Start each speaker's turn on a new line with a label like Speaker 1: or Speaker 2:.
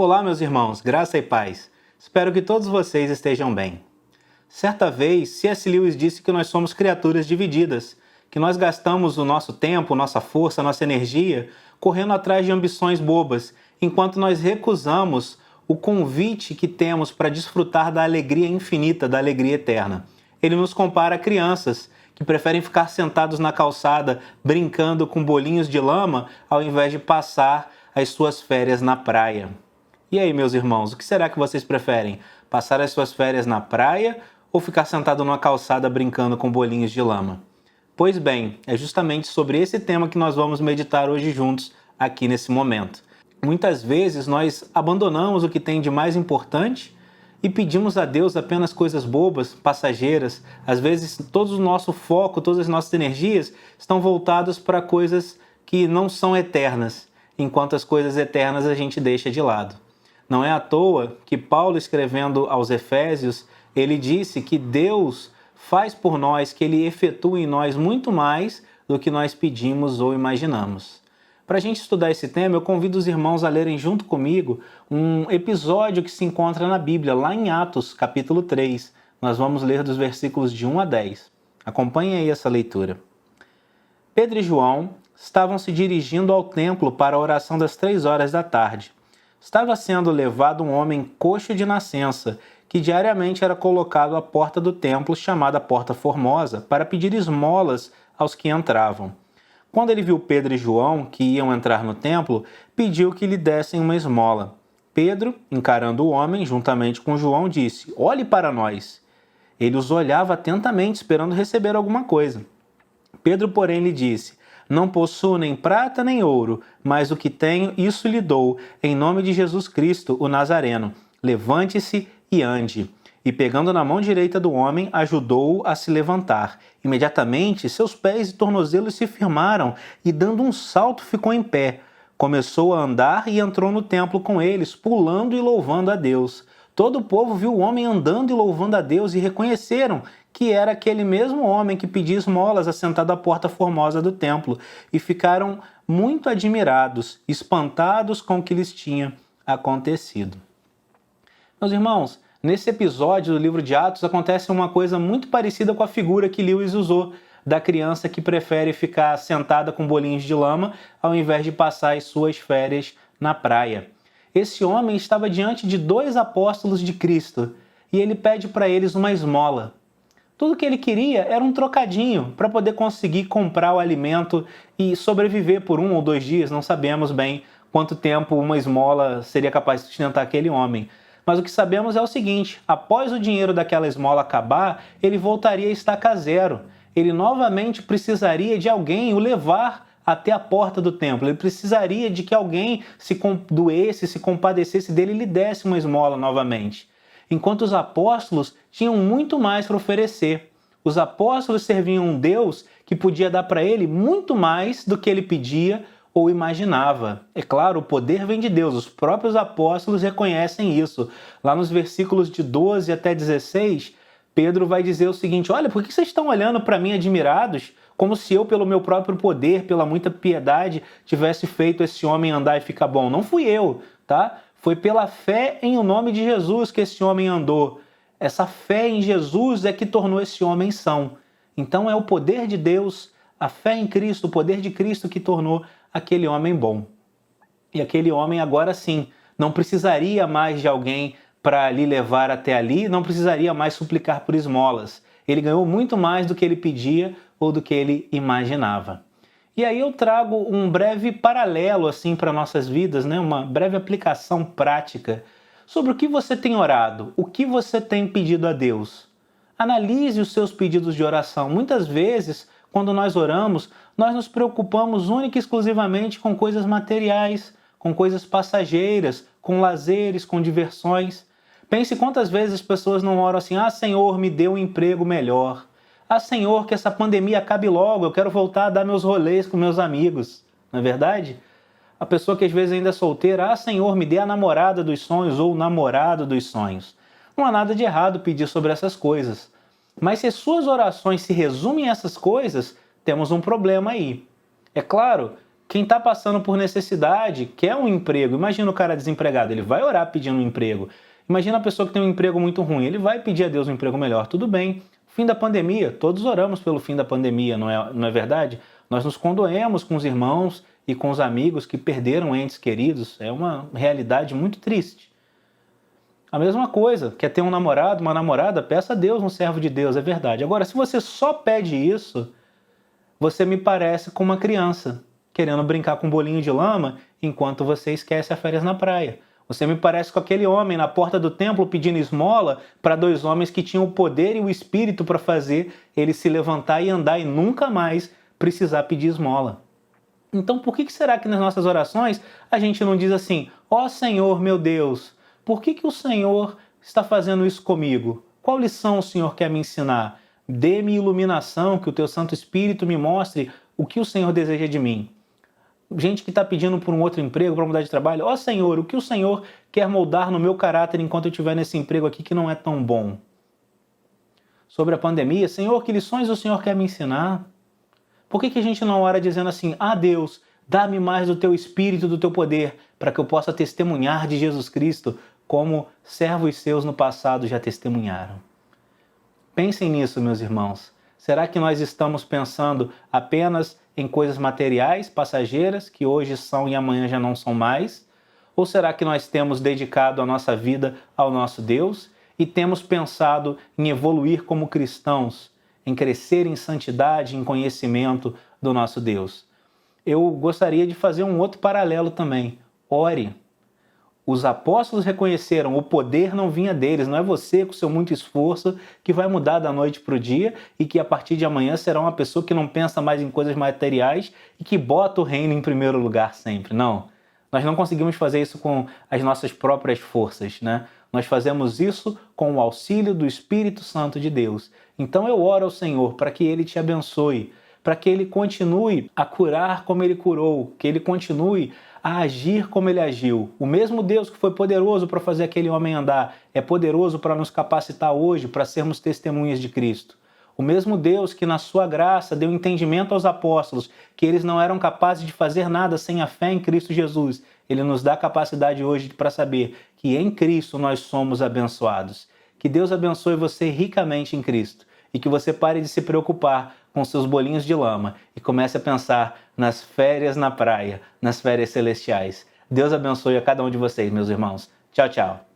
Speaker 1: Olá, meus irmãos, graça e paz. Espero que todos vocês estejam bem. Certa vez, C.S. Lewis disse que nós somos criaturas divididas, que nós gastamos o nosso tempo, nossa força, nossa energia correndo atrás de ambições bobas, enquanto nós recusamos o convite que temos para desfrutar da alegria infinita, da alegria eterna. Ele nos compara a crianças que preferem ficar sentados na calçada brincando com bolinhos de lama ao invés de passar as suas férias na praia. E aí, meus irmãos, o que será que vocês preferem? Passar as suas férias na praia ou ficar sentado numa calçada brincando com bolinhos de lama? Pois bem, é justamente sobre esse tema que nós vamos meditar hoje juntos aqui nesse momento. Muitas vezes nós abandonamos o que tem de mais importante e pedimos a Deus apenas coisas bobas, passageiras. Às vezes todo o nosso foco, todas as nossas energias estão voltadas para coisas que não são eternas, enquanto as coisas eternas a gente deixa de lado. Não é à toa que Paulo, escrevendo aos Efésios, ele disse que Deus faz por nós, que Ele efetua em nós muito mais do que nós pedimos ou imaginamos. Para a gente estudar esse tema, eu convido os irmãos a lerem junto comigo um episódio que se encontra na Bíblia, lá em Atos, capítulo 3. Nós vamos ler dos versículos de 1 a 10. Acompanhem aí essa leitura. Pedro e João estavam se dirigindo ao templo para a oração das 3 horas da tarde. Estava sendo levado um homem coxo de nascença, que diariamente era colocado à porta do templo, chamada Porta Formosa, para pedir esmolas aos que entravam. Quando ele viu Pedro e João, que iam entrar no templo, pediu que lhe dessem uma esmola. Pedro, encarando o homem, juntamente com João, disse: "Olhe para nós." Ele os olhava atentamente, esperando receber alguma coisa. Pedro, porém, lhe disse: "Não possuo nem prata nem ouro, mas o que tenho, isso lhe dou, em nome de Jesus Cristo, o Nazareno. Levante-se e ande." E pegando na mão direita do homem, ajudou-o a se levantar. Imediatamente, seus pés e tornozelos se firmaram, e dando um salto ficou em pé. Começou a andar e entrou no templo com eles, pulando e louvando a Deus. Todo o povo viu o homem andando e louvando a Deus e reconheceram que era aquele mesmo homem que pedia esmolas assentado à porta formosa do templo, e ficaram muito admirados, espantados com o que lhes tinha acontecido. Meus irmãos, nesse episódio do livro de Atos acontece uma coisa muito parecida com a figura que Lewis usou da criança que prefere ficar sentada com bolinhos de lama ao invés de passar as suas férias na praia. Esse homem estava diante de 2 apóstolos de Cristo e ele pede para eles uma esmola. Tudo que ele queria era um trocadinho para poder conseguir comprar o alimento e sobreviver por 1 ou 2 dias. Não sabemos bem quanto tempo uma esmola seria capaz de sustentar aquele homem. Mas o que sabemos é o seguinte: após o dinheiro daquela esmola acabar, ele voltaria a estaca zero. Ele novamente precisaria de alguém o levar até a porta do templo. Ele precisaria de que alguém se doesse, se compadecesse dele e lhe desse uma esmola novamente. Enquanto os apóstolos tinham muito mais para oferecer. Os apóstolos serviam um Deus que podia dar para ele muito mais do que ele pedia ou imaginava. É claro, o poder vem de Deus, os próprios apóstolos reconhecem isso. Lá nos versículos de 12 até 16, Pedro vai dizer o seguinte: "Olha, por que vocês estão olhando para mim admirados, como se eu, pelo meu próprio poder, pela muita piedade, tivesse feito esse homem andar e ficar bom? Não fui eu, tá? Foi pela fé em o nome de Jesus que esse homem andou. Essa fé em Jesus é que tornou esse homem são." Então é o poder de Deus, a fé em Cristo, o poder de Cristo que tornou aquele homem bom. E aquele homem agora sim não precisaria mais de alguém para lhe levar até ali, não precisaria mais suplicar por esmolas. Ele ganhou muito mais do que ele pedia ou do que ele imaginava. E aí eu trago um breve paralelo assim para nossas vidas, né? Uma breve aplicação prática sobre o que você tem orado, o que você tem pedido a Deus. Analise os seus pedidos de oração. Muitas vezes, quando nós oramos, nós nos preocupamos única e exclusivamente com coisas materiais, com coisas passageiras, com lazeres, com diversões. Pense quantas vezes as pessoas não oram assim: "Ah, Senhor, me dê um emprego melhor. Ah, Senhor, que essa pandemia acabe logo, eu quero voltar a dar meus rolês com meus amigos." Não é verdade? A pessoa que às vezes ainda é solteira: "Ah, Senhor, me dê a namorada dos sonhos ou o namorado dos sonhos." Não há nada de errado pedir sobre essas coisas. Mas se as suas orações se resumem a essas coisas, temos um problema aí. É claro Quem está passando por necessidade, quer um emprego. Imagina o cara desempregado, ele vai orar pedindo um emprego. Imagina a pessoa que tem um emprego muito ruim, ele vai pedir a Deus um emprego melhor. Tudo bem. Fim da pandemia, todos oramos pelo fim da pandemia, não é verdade? Nós nos condoemos com os irmãos e com os amigos que perderam entes queridos. É uma realidade muito triste. A mesma coisa, quer ter um namorado, uma namorada, peça a Deus um servo de Deus, é verdade. Agora, se você só pede isso, você me parece com uma criança querendo brincar com um bolinho de lama enquanto você esquece as férias na praia. Você me parece com aquele homem na porta do templo pedindo esmola para dois homens que tinham o poder e o espírito para fazer ele se levantar e andar e nunca mais precisar pedir esmola. Então, por que será que nas nossas orações a gente não diz assim: ó Senhor, meu Deus, por que o Senhor está fazendo isso comigo? Qual lição o Senhor quer me ensinar? Dê-me iluminação, que o teu Santo Espírito me mostre o que o Senhor deseja de mim. Gente que está pedindo por um outro emprego, para mudar de trabalho. Ó Senhor, o que o Senhor quer moldar no meu caráter enquanto eu estiver nesse emprego aqui que não é tão bom? Sobre a pandemia, Senhor, que lições o Senhor quer me ensinar? Por que a gente não ora dizendo assim: ah Deus, dá-me mais do teu Espírito, do teu poder, para que eu possa testemunhar de Jesus Cristo, como servos seus no passado já testemunharam? Pensem nisso, meus irmãos. Será que nós estamos pensando apenas em coisas materiais, passageiras, que hoje são e amanhã já não são mais? Ou será que nós temos dedicado a nossa vida ao nosso Deus e temos pensado em evoluir como cristãos, em crescer em santidade, em conhecimento do nosso Deus? Eu gostaria de fazer um outro paralelo também. Ore. Os apóstolos reconheceram, o poder não vinha deles, não é você com seu muito esforço que vai mudar da noite para o dia e que a partir de amanhã será uma pessoa que não pensa mais em coisas materiais e que bota o reino em primeiro lugar sempre. Não, nós não conseguimos fazer isso com as nossas próprias forças, né? Nós fazemos isso com o auxílio do Espírito Santo de Deus. Então eu oro ao Senhor para que Ele te abençoe, para que Ele continue a curar como Ele curou, que Ele continue a agir como Ele agiu. O mesmo Deus que foi poderoso para fazer aquele homem andar é poderoso para nos capacitar hoje para sermos testemunhas de Cristo. O mesmo Deus que na sua graça deu entendimento aos apóstolos que eles não eram capazes de fazer nada sem a fé em Cristo Jesus, Ele nos dá capacidade hoje para saber que em Cristo nós somos abençoados. Que Deus abençoe você ricamente em Cristo e que você pare de se preocupar com seus bolinhos de lama e comece a pensar nas férias na praia, nas férias celestiais. Deus abençoe a cada um de vocês, meus irmãos. Tchau, tchau.